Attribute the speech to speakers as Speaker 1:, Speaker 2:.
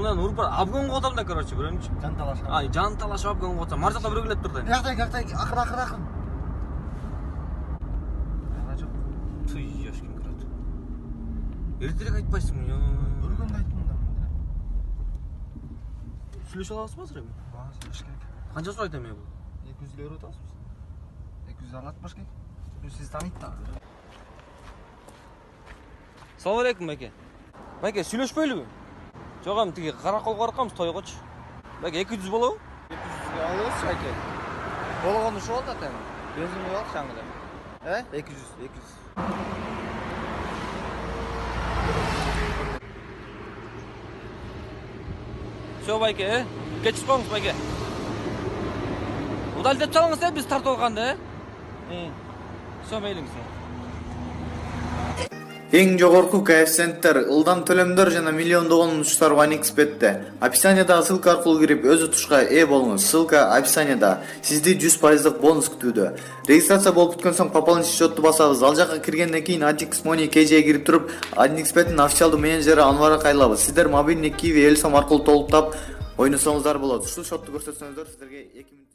Speaker 1: мындан уруп обгонго отам да, короче, көрөмчү.
Speaker 2: Жан талашып.
Speaker 1: Жан талашып обгонго отам. Мар жакта бирөө келип турду.
Speaker 2: Акыр. Ана жок.
Speaker 1: Туй, яшкин кирет. Эртерээк айтпайсыңбы?
Speaker 2: Өргөндө айттым да.
Speaker 1: Сүйлөшө алабызбы азыр эми?
Speaker 2: Сөйлөш керек.
Speaker 1: Канча сурайт эми бул?
Speaker 2: 200 евро атасыз. 200 алат баш керек. Сиз таанıyт да.
Speaker 1: Салам алейкум, байке. Байке, сүйлөшпөйлүбү? Жок, эми тиги караколго бараканбыз тойгочу. Байке, 200 болобу?
Speaker 2: 200 алабыз байке. Болгону ушул болот атам. Бензин куйып алып жаңылы. 200.
Speaker 1: Всё, байке, кечип коюңуз, байке. Удалдеп чалыңыз, биз тартып алганда, Всё, мейлиңиз.
Speaker 3: Эң жогорку коэффициенттер, ылдам төлөмдөр жана миллиондогон утуштар OneXBet'те. Описаниядагы ссылка аркылуу кирип өз утушка ээ болуңуз. Ссылка описанияда. Сизди 100% бонус күтүүдө. Регистрация болуп бүткөн соң пополнить счетту басабыз. Ал жака киргенден кийин AddX Money KJ'ге кирип туруп, OneXBet'ин официалдуу менеджери Анварга кайрылабыз. Сиздер мобильный Kiwi Элсом аркылуу толуктап ойносоңуздар болот. Ушул счетту көрсөтсөңүздөр сиздерге 2 минут